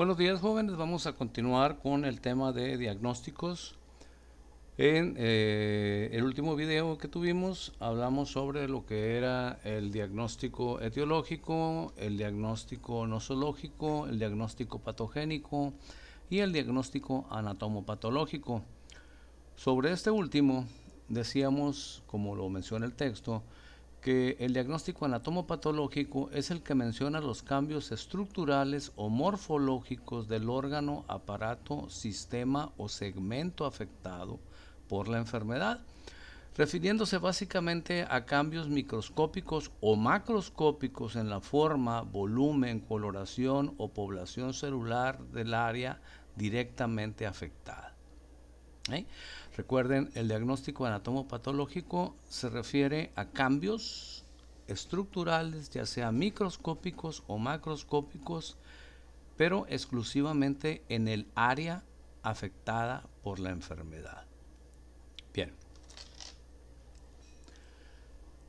Buenos días, jóvenes. Vamos a continuar con el tema de diagnósticos. En el último video que tuvimos hablamos sobre lo que era el diagnóstico etiológico, el diagnóstico nosológico, el diagnóstico patogénico y el diagnóstico anatomopatológico. Sobre este último decíamos, como lo menciona el texto, que el diagnóstico anatomopatológico es el que menciona los cambios estructurales o morfológicos del órgano, aparato, sistema o segmento afectado por la enfermedad, refiriéndose básicamente a cambios microscópicos o macroscópicos en la forma, volumen, coloración o población celular del área directamente afectada. ¿Eh? Recuerden, el diagnóstico anatomopatológico se refiere a cambios estructurales, ya sea microscópicos o macroscópicos, pero exclusivamente en el área afectada por la enfermedad. Bien.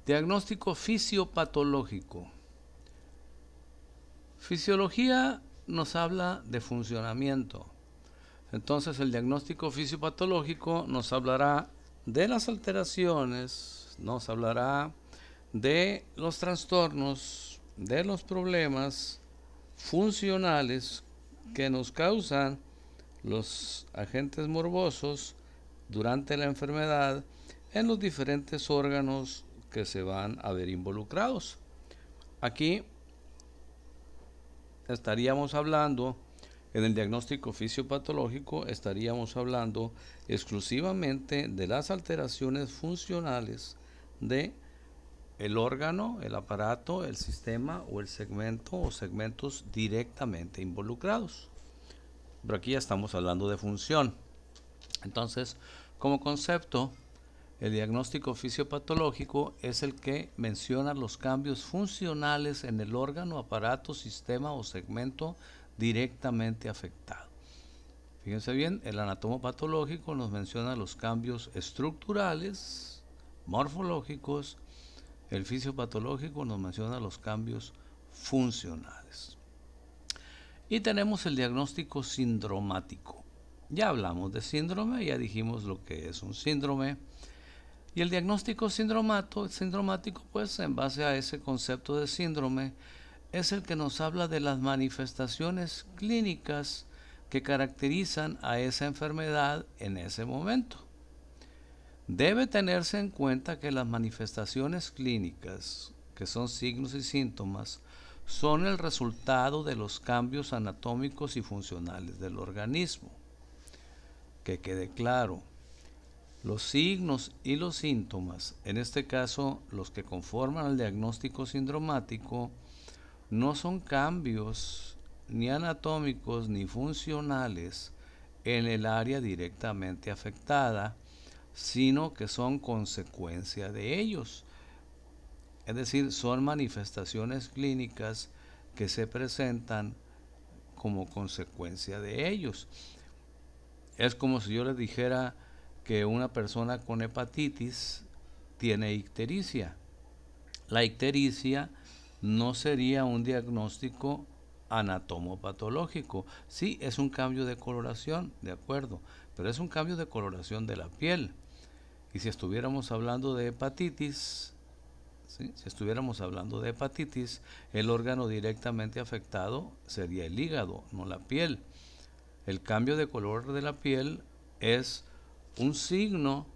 Diagnóstico fisiopatológico. Fisiología nos habla de funcionamiento. Entonces el diagnóstico fisiopatológico nos hablará de las alteraciones, nos hablará de los trastornos, de los problemas funcionales que nos causan los agentes morbosos durante la enfermedad en los diferentes órganos que se van a ver involucrados. Aquí estaríamos hablando, en el diagnóstico fisiopatológico, estaríamos hablando exclusivamente de las alteraciones funcionales de el órgano, el aparato, el sistema o el segmento o segmentos directamente involucrados. Pero aquí ya estamos hablando de función. Entonces, como concepto, el diagnóstico fisiopatológico es el que menciona los cambios funcionales en el órgano, aparato, sistema o segmento directamente afectado. Fíjense bien, el anatomopatológico nos menciona los cambios estructurales, morfológicos. El fisiopatológico nos menciona los cambios funcionales. Y tenemos el diagnóstico sindromático. Ya hablamos de síndrome, ya dijimos lo que es un síndrome. Y el diagnóstico sindromático, pues en base a ese concepto de síndrome, es el que nos habla de las manifestaciones clínicas que caracterizan a esa enfermedad en ese momento. Debe tenerse en cuenta que las manifestaciones clínicas, que son signos y síntomas, son el resultado de los cambios anatómicos y funcionales del organismo. Que quede claro, los signos y los síntomas, en este caso los que conforman el diagnóstico sindromático, no son cambios ni anatómicos ni funcionales en el área directamente afectada, sino que son consecuencia de ellos. Es decir, son manifestaciones clínicas que se presentan como consecuencia de ellos. Es como si yo les dijera que una persona con hepatitis tiene ictericia. La ictericia no sería un diagnóstico anatomopatológico. Sí, es un cambio de coloración, de acuerdo, pero es un cambio de coloración de la piel. Y si estuviéramos hablando de hepatitis, ¿sí? Si estuviéramos hablando de hepatitis, el órgano directamente afectado sería el hígado, no la piel. El cambio de color de la piel es un signo,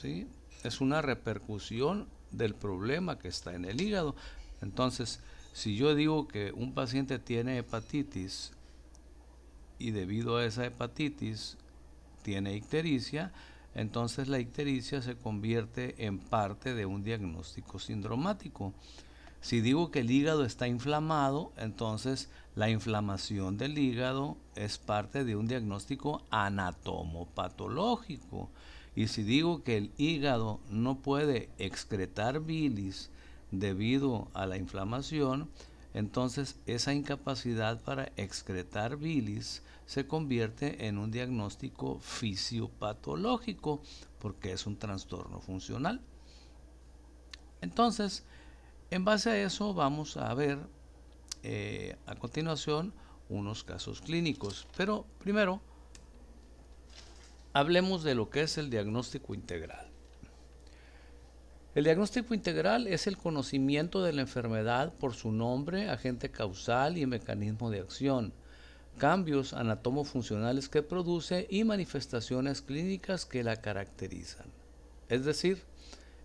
¿sí? Es una repercusión del problema que está en el hígado. Entonces, si yo digo que un paciente tiene hepatitis y debido a esa hepatitis tiene ictericia, entonces la ictericia se convierte en parte de un diagnóstico sindromático. Si digo que el hígado está inflamado, entonces la inflamación del hígado es parte de un diagnóstico anatomopatológico. Y si digo que el hígado no puede excretar bilis debido a la inflamación, entonces esa incapacidad para excretar bilis se convierte en un diagnóstico fisiopatológico porque es un trastorno funcional. Entonces, en base a eso vamos a ver a continuación unos casos clínicos. Pero primero, hablemos de lo que es el diagnóstico integral. El diagnóstico integral es el conocimiento de la enfermedad por su nombre, agente causal y mecanismo de acción, cambios anatomofuncionales que produce y manifestaciones clínicas que la caracterizan. Es decir,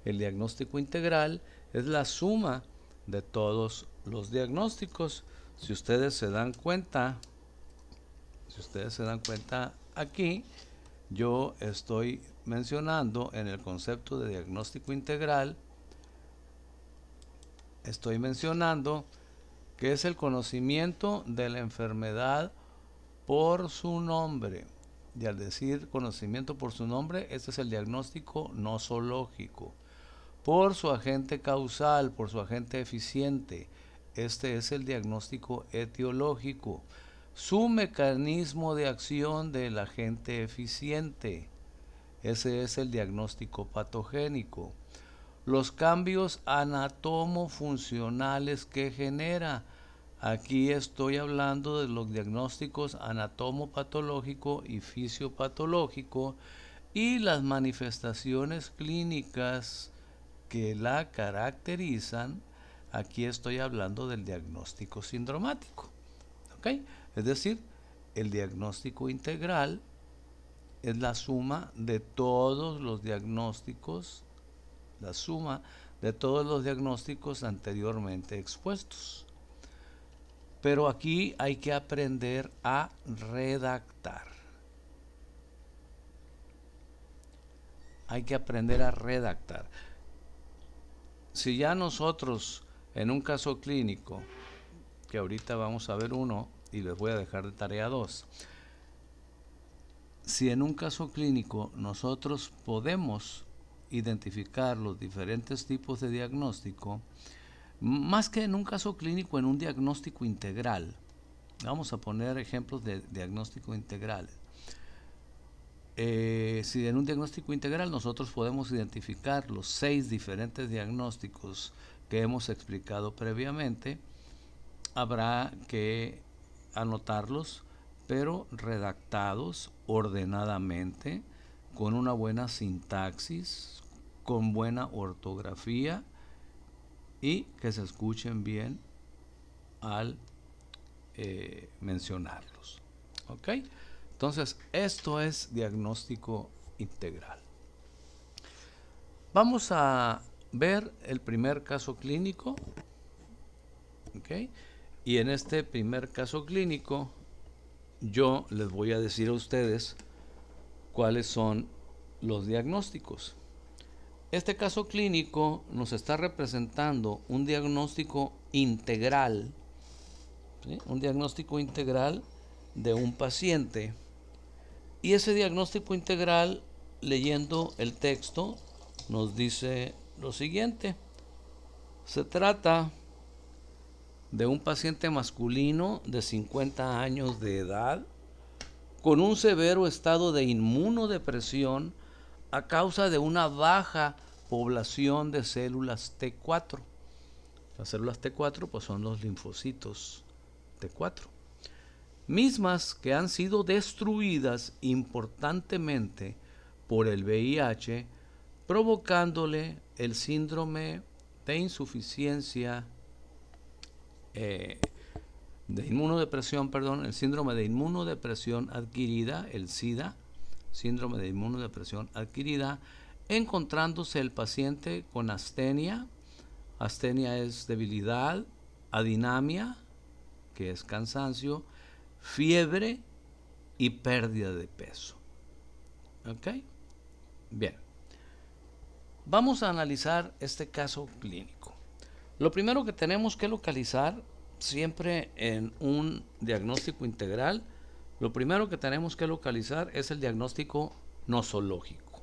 el diagnóstico integral es la suma de todos los diagnósticos. Si ustedes se dan cuenta aquí, yo estoy mencionando en el concepto de diagnóstico integral, estoy mencionando que es el conocimiento de la enfermedad por su nombre. Y al decir conocimiento por su nombre, este es el diagnóstico nosológico. Por su agente causal, por su agente eficiente, este es el diagnóstico etiológico. Su mecanismo de acción del agente eficiente, ese es el diagnóstico patogénico. Los cambios anatomofuncionales que genera. Aquí estoy hablando de los diagnósticos anatomopatológico y fisiopatológico y las manifestaciones clínicas que la caracterizan. Aquí estoy hablando del diagnóstico sindromático. ¿Ok? Es decir, el diagnóstico integral es la suma de todos los diagnósticos, anteriormente expuestos. Pero aquí hay que aprender a redactar. Si ya nosotros en un caso clínico, que ahorita vamos a ver uno y les voy a dejar de tarea 2, si en un caso clínico nosotros podemos identificar los diferentes tipos de diagnóstico, más que en un caso clínico, en un diagnóstico integral, vamos a poner ejemplos de diagnóstico integral. Si en un diagnóstico integral nosotros podemos identificar los 6 diferentes diagnósticos que hemos explicado previamente, habrá que anotarlos, pero redactados ordenadamente, con una buena sintaxis, con buena ortografía y que se escuchen bien al mencionarlos. ¿Ok? Entonces, esto es diagnóstico integral. Vamos a ver el primer caso clínico. ¿Ok? Y en este primer caso clínico, yo les voy a decir a ustedes cuáles son los diagnósticos. Este caso clínico nos está representando un diagnóstico integral, ¿sí? Un diagnóstico integral de un paciente. Y ese diagnóstico integral, leyendo el texto, nos dice lo siguiente. Se trata de un paciente masculino de 50 años de edad con un severo estado de inmunodepresión a causa de una baja población de células T4. Las células T4 pues son los linfocitos T4, mismas que han sido destruidas importantemente por el VIH, provocándole el síndrome de insuficiencia de inmunodepresión, el síndrome de inmunodepresión adquirida, el SIDA, síndrome de inmunodepresión adquirida, encontrándose el paciente con astenia. Astenia es debilidad, adinamia, que es cansancio, fiebre y pérdida de peso. ¿Ok? Bien. Vamos a analizar este caso clínico. Lo primero que tenemos que localizar siempre en un diagnóstico integral, lo primero que tenemos que localizar es el diagnóstico nosológico.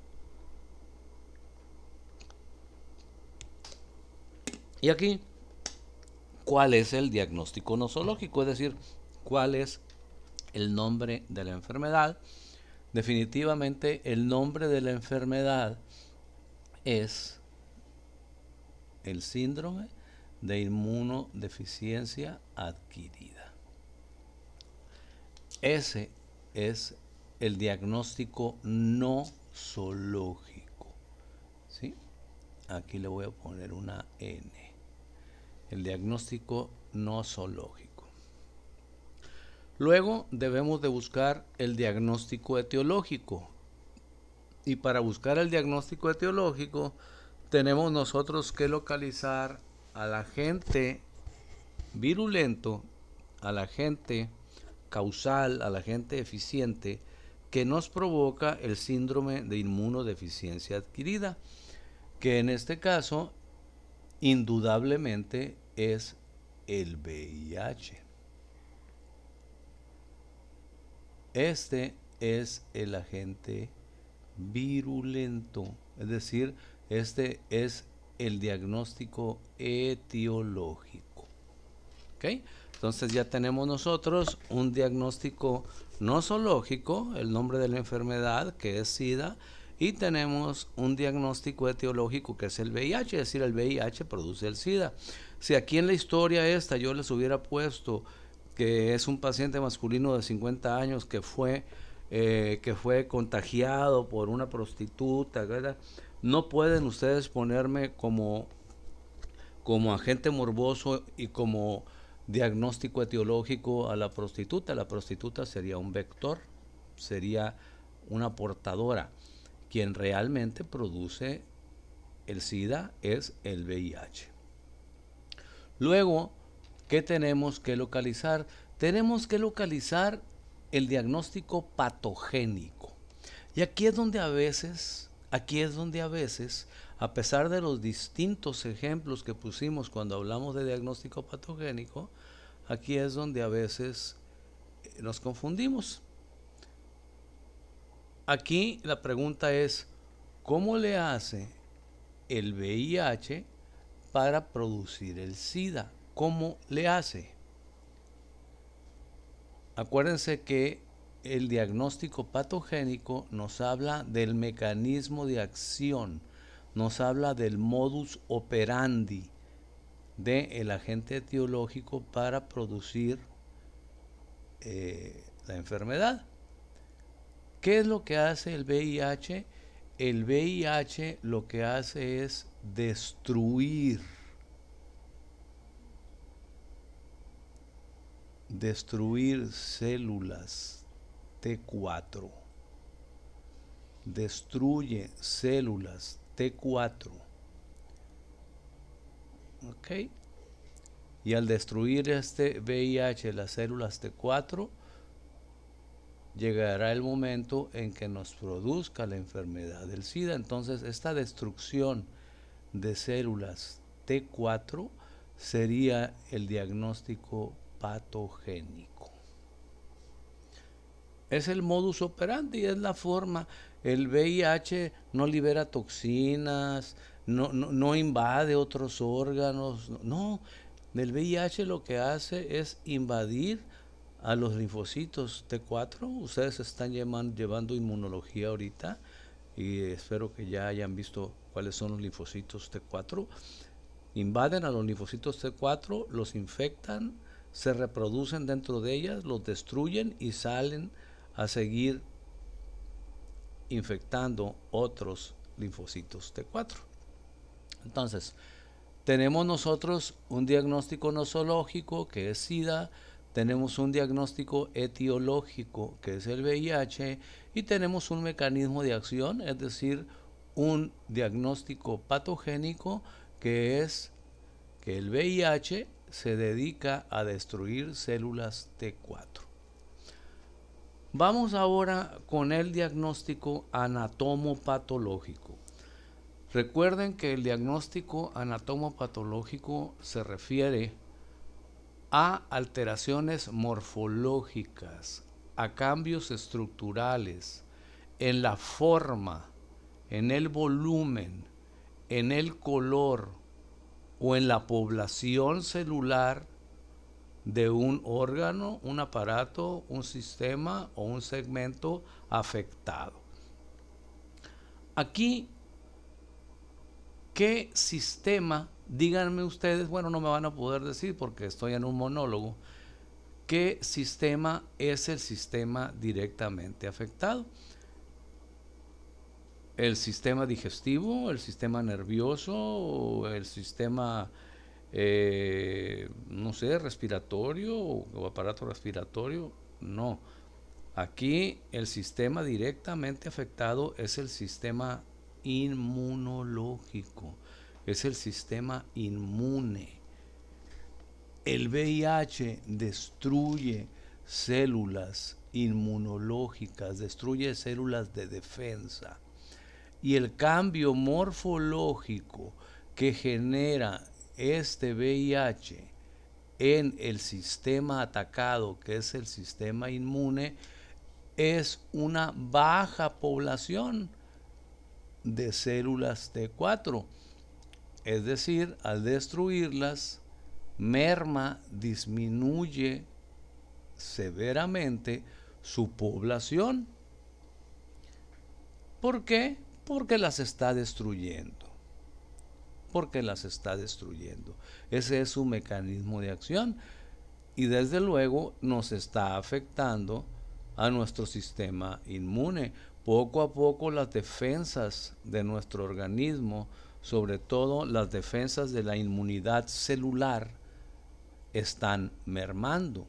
Y aquí, ¿cuál es el diagnóstico nosológico? Es decir, ¿cuál es el nombre de la enfermedad? Definitivamente el nombre de la enfermedad es el síndrome de inmunodeficiencia adquirida. Ese es el diagnóstico no zoológico. ¿Sí? Aquí le voy a poner una N. El diagnóstico no zoológico. Luego debemos de buscar el diagnóstico etiológico. Y para buscar el diagnóstico etiológico tenemos nosotros que localizar al agente virulento, al agente causal, al agente eficiente que nos provoca el síndrome de inmunodeficiencia adquirida, que en este caso indudablemente es el VIH. Este es el agente virulento, es decir, este es el diagnóstico etiológico. ¿Ok? Entonces ya tenemos nosotros un diagnóstico no zoológico, el nombre de la enfermedad que es SIDA, y tenemos un diagnóstico etiológico que es el VIH, es decir, el VIH produce el SIDA. Si aquí en la historia esta yo les hubiera puesto que es un paciente masculino de 50 años que fue contagiado por una prostituta, ¿verdad? No pueden ustedes ponerme como agente morboso y como diagnóstico etiológico a la prostituta. La prostituta sería un vector, sería una portadora. Quien realmente produce el SIDA es el VIH. Luego, ¿qué tenemos que localizar? Tenemos que localizar el diagnóstico patogénico. Y aquí es donde a veces, a pesar de los distintos ejemplos que pusimos cuando hablamos de diagnóstico patogénico, aquí es donde a veces nos confundimos. Aquí la pregunta es, ¿cómo le hace el VIH para producir el SIDA? ¿Cómo le hace? Acuérdense que el diagnóstico patogénico nos habla del mecanismo de acción, nos habla del modus operandi del agente etiológico para producir la enfermedad. ¿Qué es lo que hace el VIH? El VIH lo que hace es destruir células T4. Destruye células T4. ¿Ok? Y al destruir este VIH, las células T4, llegará el momento en que nos produzca la enfermedad del SIDA. Entonces, esta destrucción de células T4 sería el diagnóstico patogénico. Es el modus operandi, es la forma. El VIH no libera toxinas, no invade otros órganos, no. El VIH lo que hace es invadir a los linfocitos T4. Ustedes están llevando inmunología ahorita y espero que ya hayan visto cuáles son los linfocitos T4. Invaden a los linfocitos T4, los infectan, se reproducen dentro de ellas, los destruyen y salen a seguir infectando otros linfocitos T4. Entonces, tenemos nosotros un diagnóstico nosológico que es SIDA, tenemos un diagnóstico etiológico que es el VIH y tenemos un mecanismo de acción, es decir, un diagnóstico patogénico que es que el VIH se dedica a destruir células T4. Vamos ahora con el diagnóstico anatomopatológico. Recuerden que el diagnóstico anatomopatológico se refiere a alteraciones morfológicas, a cambios estructurales en la forma, en el volumen, en el color o en la población celular de un órgano, un aparato, un sistema o un segmento afectado. Aquí, ¿qué sistema? Díganme ustedes, bueno, no me van a poder decir porque estoy en un monólogo. ¿qué sistema es el sistema directamente afectado? ¿El sistema digestivo, el sistema nervioso, o el sistema, no sé, respiratorio o aparato respiratorio? No. Aquí el sistema directamente afectado es el sistema inmunológico, es el sistema inmune. El VIH destruye células inmunológicas, destruye células de defensa. Y el cambio morfológico que genera este VIH en el sistema atacado, que es el sistema inmune, es una baja población de células T4. Es decir, al destruirlas, merma, disminuye severamente su población. ¿Por qué? Porque las está destruyendo. Porque las está destruyendo. Ese es su mecanismo de acción. Y desde luego nos está afectando a nuestro sistema inmune. Poco a poco las defensas de nuestro organismo, sobre todo las defensas de la inmunidad celular, están mermando.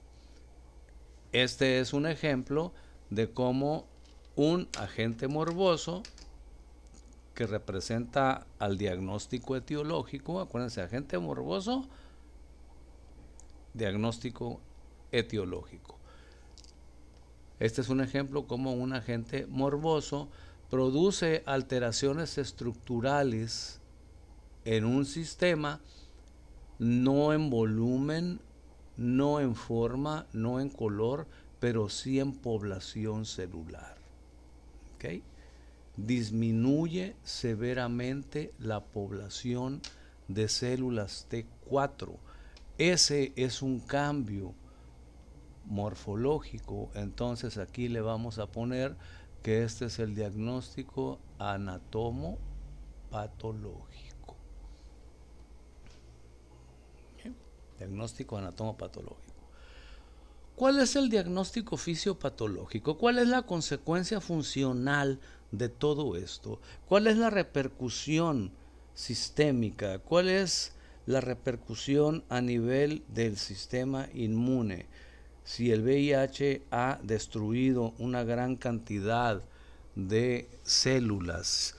Este es un ejemplo de cómo un agente morboso que representa al diagnóstico etiológico, acuérdense, agente morboso, diagnóstico etiológico. Este es un ejemplo como un agente morboso produce alteraciones estructurales en un sistema, no en volumen, no en forma, no en color, pero sí en población celular. ¿Okay? Disminuye severamente la población de células T4. Ese es un cambio morfológico. Entonces aquí le vamos a poner que este es el diagnóstico anatomopatológico. ¿Okay? Diagnóstico anatomopatológico. ¿Cuál es el diagnóstico fisiopatológico? ¿Cuál es la consecuencia funcional de todo esto? ¿Cuál es la repercusión sistémica? ¿Cuál es la repercusión a nivel del sistema inmune? Si el VIH ha destruido una gran cantidad de células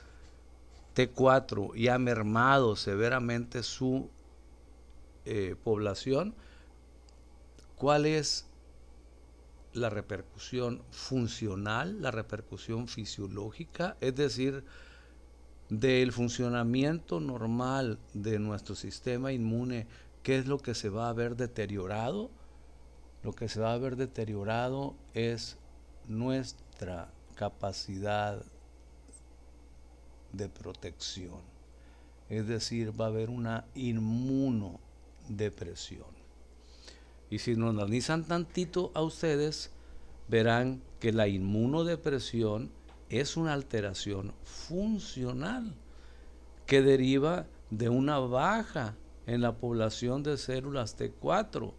T4 y ha mermado severamente su población, ¿cuál es la repercusión funcional, la repercusión fisiológica? Es decir, del funcionamiento normal de nuestro sistema inmune, ¿qué es lo que se va a ver deteriorado? Lo que se va a ver deteriorado es nuestra capacidad de protección. Es decir, va a haber una inmunodepresión. Y si nos analizan tantito a ustedes, verán que la inmunodepresión es una alteración funcional que deriva de una baja en la población de células T4,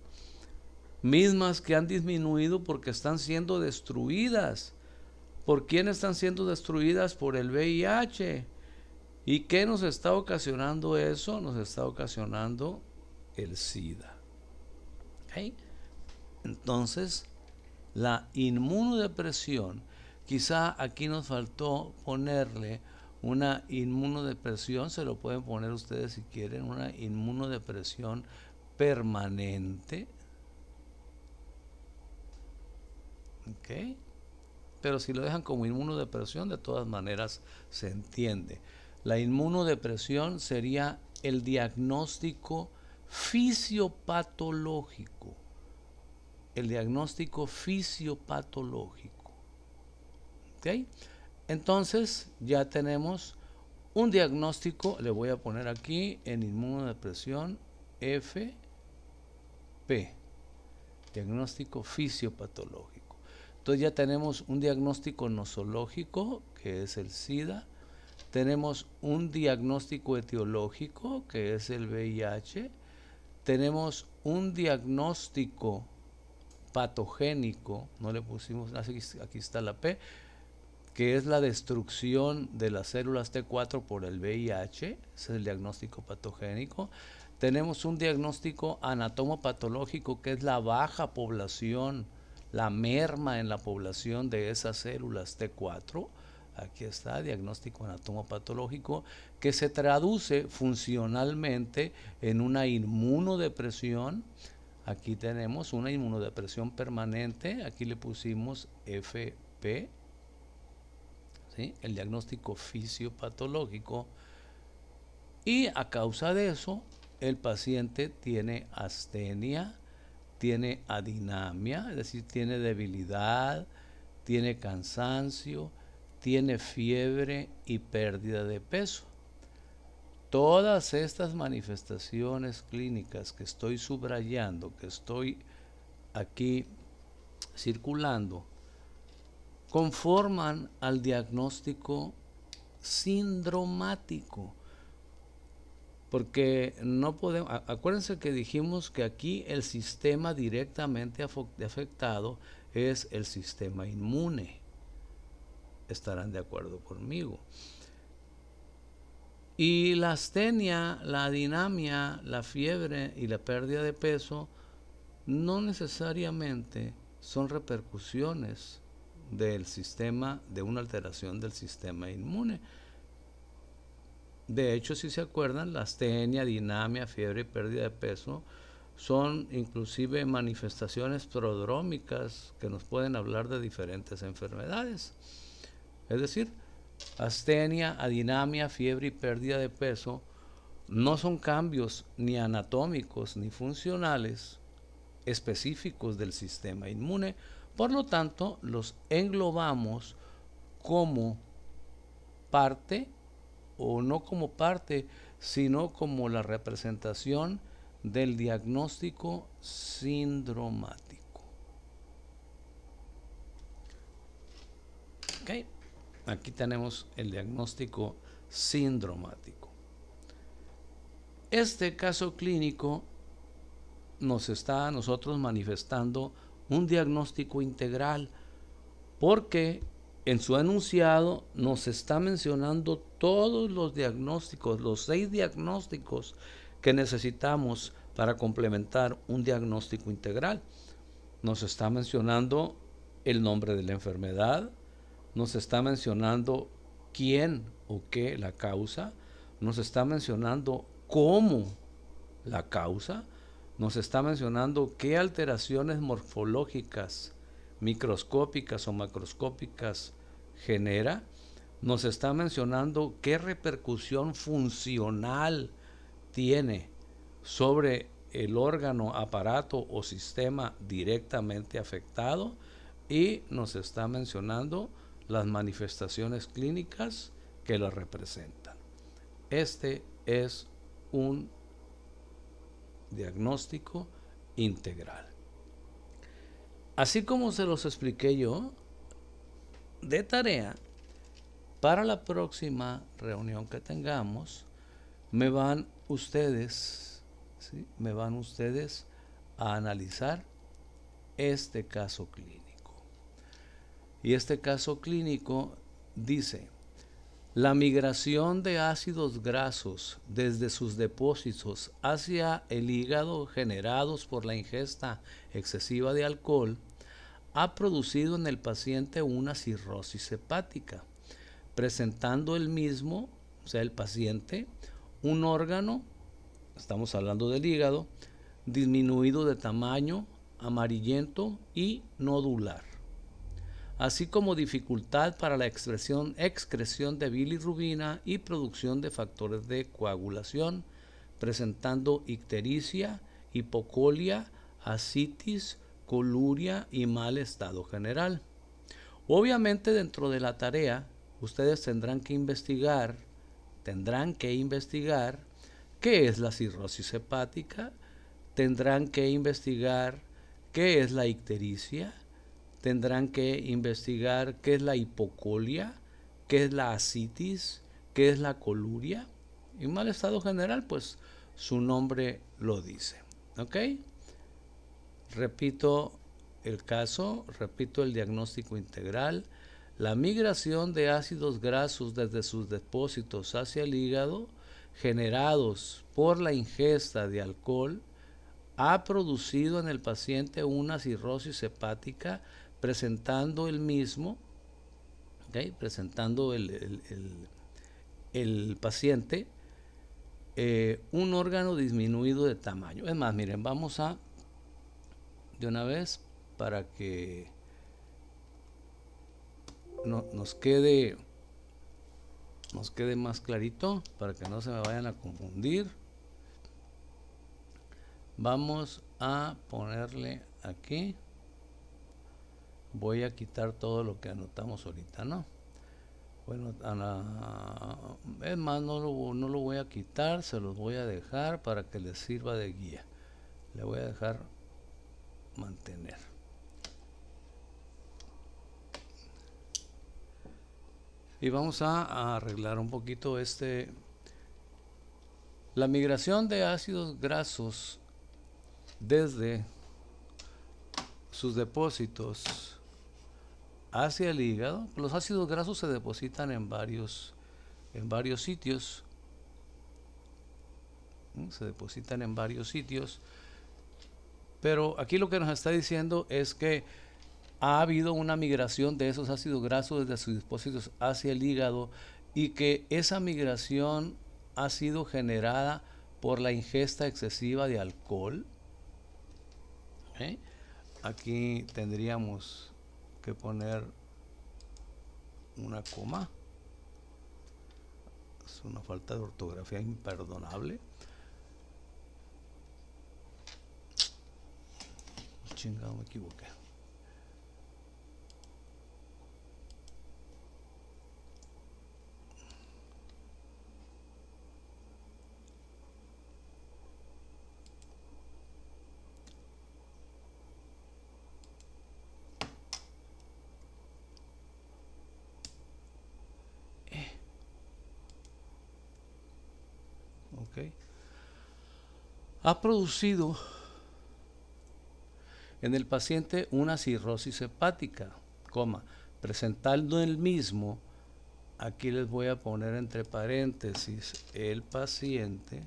mismas que han disminuido porque están siendo destruidas. ¿Por quién están siendo destruidas? Por el VIH. ¿Y qué nos está ocasionando eso? Nos está ocasionando el SIDA. ¿Okay? Entonces, la inmunodepresión, quizá aquí nos faltó ponerle una inmunodepresión, se lo pueden poner ustedes si quieren, una inmunodepresión permanente. ¿Ok? Pero si lo dejan como inmunodepresión, de todas maneras se entiende. La inmunodepresión sería el diagnóstico fisiopatológico. El diagnóstico fisiopatológico. ¿Ok? Entonces ya tenemos un diagnóstico, le voy a poner aquí en inmunodepresión FP, diagnóstico fisiopatológico. Entonces ya tenemos un diagnóstico nosológico, que es el SIDA. Tenemos un diagnóstico etiológico, que es el VIH. Tenemos un diagnóstico patogénico, no le pusimos, aquí está la P, que es la destrucción de las células T4 por el VIH, ese es el diagnóstico patogénico. Tenemos un diagnóstico anatomopatológico, que es la baja población, la merma en la población de esas células T4. Aquí está, diagnóstico anatomopatológico, que se traduce funcionalmente en una inmunodepresión. Aquí tenemos una inmunodepresión permanente, aquí le pusimos FP, ¿sí? El diagnóstico fisiopatológico, y a causa de eso el paciente tiene astenia, tiene adinamia, es decir, tiene debilidad, tiene cansancio, tiene fiebre y pérdida de peso. Todas estas manifestaciones clínicas que estoy subrayando, que estoy aquí circulando, conforman al diagnóstico sindromático. Porque no podemos, acuérdense que dijimos que aquí el sistema directamente afectado es el sistema inmune. Estarán de acuerdo conmigo. Y la astenia, la adinamia, la fiebre y la pérdida de peso no necesariamente son repercusiones del sistema, de una alteración del sistema inmune. De hecho, si se acuerdan, la astenia, dinamia, fiebre y pérdida de peso son inclusive manifestaciones prodrómicas que nos pueden hablar de diferentes enfermedades. Es decir, astenia, adinamia, fiebre y pérdida de peso no son cambios ni anatómicos ni funcionales específicos del sistema inmune. Por lo tanto, los englobamos como parte, o no como parte, sino como la representación del diagnóstico sindromático. ¿Okay? Aquí tenemos el diagnóstico sindromático. Este caso clínico nos está a nosotros manifestando un diagnóstico integral, porque en su enunciado nos está mencionando todos los diagnósticos, los 6 diagnósticos que necesitamos para complementar un diagnóstico integral. Nos está mencionando el nombre de la enfermedad, nos está mencionando quién o qué la causa, nos está mencionando cómo la causa, nos está mencionando qué alteraciones morfológicas, microscópicas o macroscópicas genera, nos está mencionando qué repercusión funcional tiene sobre el órgano, aparato o sistema directamente afectado, y nos está mencionando las manifestaciones clínicas que lo representan. Este es un diagnóstico integral. Así como se los expliqué yo, de tarea, para la próxima reunión que tengamos, me van ustedes, ¿sí? Me van ustedes a analizar este caso clínico. Y este caso clínico dice: la migración de ácidos grasos desde sus depósitos hacia el hígado generados por la ingesta excesiva de alcohol ha producido en el paciente una cirrosis hepática, presentando el mismo, o sea, el paciente, un órgano, estamos hablando del hígado, disminuido de tamaño, amarillento y nodular, así como dificultad para la excreción de bilirrubina y producción de factores de coagulación, presentando ictericia, hipocolia, ascitis, coluria y mal estado general. Obviamente, dentro de la tarea, ustedes tendrán que investigar qué es la cirrosis hepática, tendrán que investigar qué es la ictericia, tendrán que investigar qué es la hipocolia, qué es la ascitis, qué es la coluria, y mal estado general, pues su nombre lo dice. ¿Ok? Repito el caso, repito, el diagnóstico integral, la migración de ácidos grasos desde sus depósitos hacia el hígado, generados por la ingesta de alcohol, ha producido en el paciente una cirrosis hepática, presentando el mismo, ¿okay? Presentando el paciente un órgano disminuido de tamaño. Es más, miren, vamos a, de una vez, para que nos quede más clarito, para que no se me vayan a confundir. Vamos a ponerle aquí, voy a quitar todo lo que anotamos ahorita, ¿no? Bueno, es más, no lo voy a quitar, se los voy a dejar para que les sirva de guía. Le voy a dejar mantener. Y vamos a arreglar un poquito la migración de ácidos grasos desde sus depósitos hacia el hígado. Los ácidos grasos se depositan en varios sitios. Se depositan en varios sitios. Pero aquí lo que nos está diciendo es que ha habido una migración de esos ácidos grasos desde sus depósitos hacia el hígado y que esa migración ha sido generada por la ingesta excesiva de alcohol. ¿Okay? Aquí tendríamos que poner una coma. Es una falta de ortografía imperdonable. Chingado, me equivoqué. Okay. Ha producido en el paciente una cirrosis hepática, presentando el mismo, aquí les voy a poner entre paréntesis, el paciente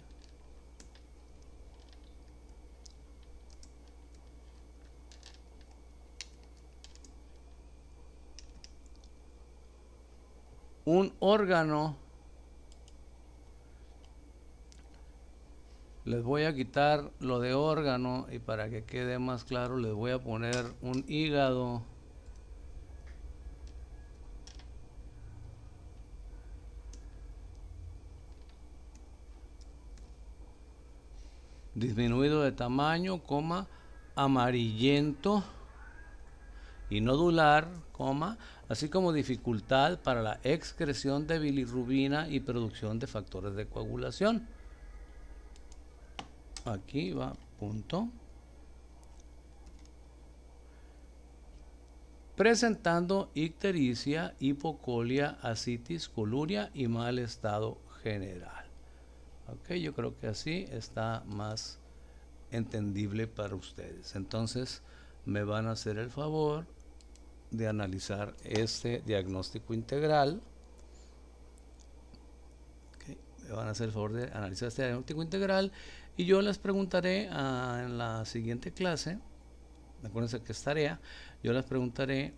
un órgano, les voy a quitar lo de órgano y para que quede más claro les voy a poner un hígado disminuido de tamaño, amarillento y nodular, así como dificultad para la excreción de bilirrubina y producción de factores de coagulación. Aquí va, punto. Presentando ictericia, hipocolia, ascitis, coluria y mal estado general. Ok, yo creo que así está más entendible para ustedes. Entonces me van a hacer el favor de analizar este diagnóstico integral. Okay, me van a hacer el favor de analizar este diagnóstico integral y yo les preguntaré en la siguiente clase, acuérdense que es tarea, yo les preguntaré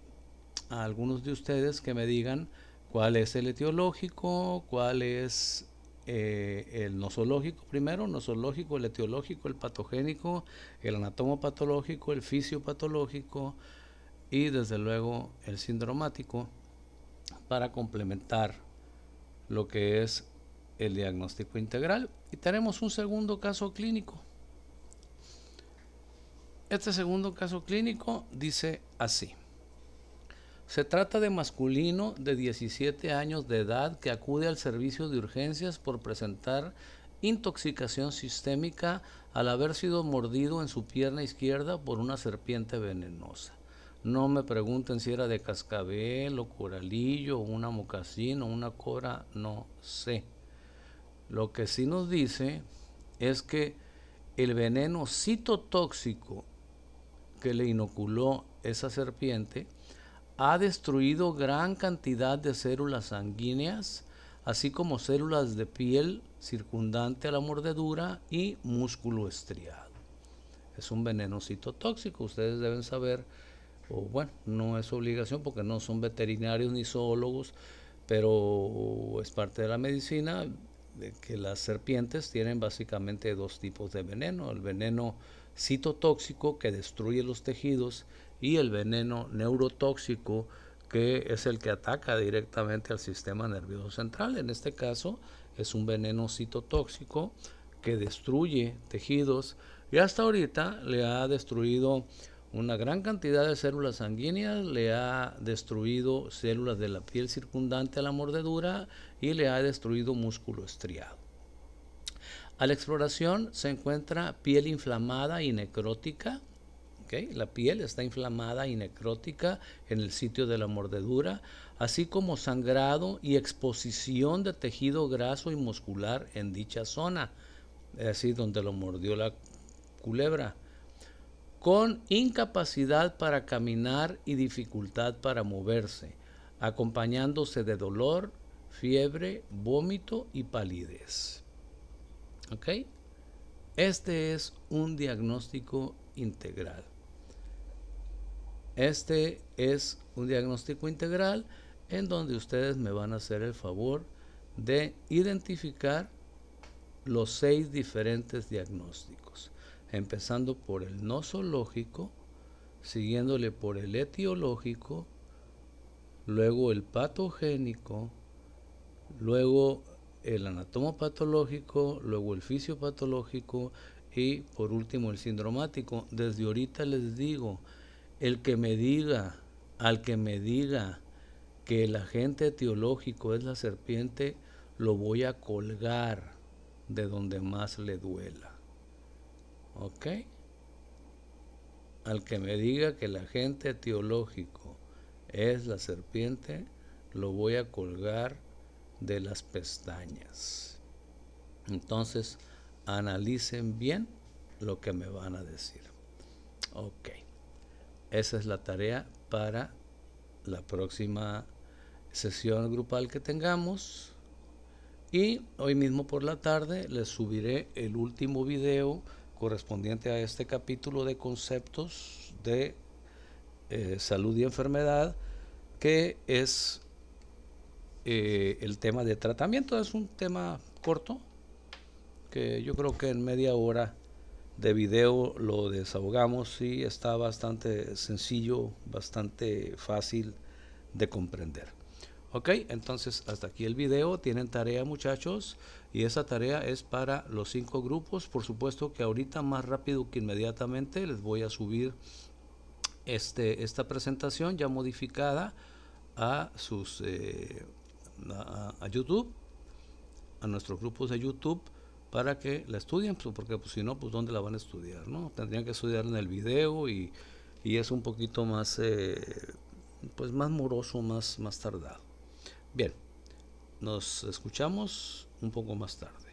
a algunos de ustedes que me digan cuál es el etiológico, cuál es el nosológico primero, nosológico, el etiológico, el patogénico, el anatomopatológico, el fisiopatológico y desde luego el sindromático para complementar lo que es el diagnóstico integral. Y tenemos un segundo caso clínico. Este segundo caso clínico dice así. Se trata de masculino de 17 años de edad que acude al servicio de urgencias por presentar intoxicación sistémica al haber sido mordido en su pierna izquierda por una serpiente venenosa. No me pregunten si era de cascabel o coralillo o una mocasín o una cobra, no sé. Lo que sí nos dice es que el veneno citotóxico que le inoculó esa serpiente ha destruido gran cantidad de células sanguíneas, así como células de piel circundante a la mordedura y músculo estriado. Es un veneno citotóxico, ustedes deben saber, o bueno, no es obligación porque no son veterinarios ni zoólogos, pero es parte de la medicina de que las serpientes tienen básicamente dos tipos de veneno: el veneno citotóxico, que destruye los tejidos, y el veneno neurotóxico, que es el que ataca directamente al sistema nervioso central. En este caso es un veneno citotóxico que destruye tejidos y hasta ahorita le ha destruido una gran cantidad de células sanguíneas, le ha destruido células de la piel circundante a la mordedura y le ha destruido músculo estriado. A la exploración se encuentra piel inflamada y necrótica. La piel está inflamada y necrótica en el sitio de la mordedura, así como sangrado y exposición de tejido graso y muscular en dicha zona, es decir, donde lo mordió la culebra, con incapacidad para caminar y dificultad para moverse, acompañándose de dolor, fiebre, vómito y palidez. ¿Ok? Este es un diagnóstico integral. Este es un diagnóstico integral en donde ustedes me van a hacer el favor de identificar los 6 diferentes diagnósticos, empezando por el nosológico, siguiéndole por el etiológico, luego el patogénico, luego el anatomopatológico, luego el fisiopatológico y por último el sindromático. Desde ahorita les digo, al que me diga que el agente etiológico es la serpiente, lo voy a colgar de donde más le duela. ¿Ok? Al que me diga que el agente etiológico es la serpiente, lo voy a colgar de las pestañas. Entonces, analicen bien lo que me van a decir. Ok. Esa es la tarea para la próxima sesión grupal que tengamos. Y hoy mismo por la tarde les subiré el último video correspondiente a este capítulo de conceptos de salud y enfermedad, que es el tema de tratamiento. Es un tema corto que yo creo que en media hora de video lo desahogamos y está bastante sencillo, bastante fácil de comprender. Ok, entonces hasta aquí el video. Tienen tarea, muchachos, y esa tarea es para los 5 grupos. Por supuesto que ahorita, más rápido que inmediatamente, les voy a subir esta presentación ya modificada a sus a YouTube, a nuestros grupos de YouTube, para que la estudien, porque pues, si no, pues dónde la van a estudiar, ¿no? Tendrían que estudiar en el video y es un poquito más pues más moroso, más tardado. Bien, nos escuchamos un poco más tarde.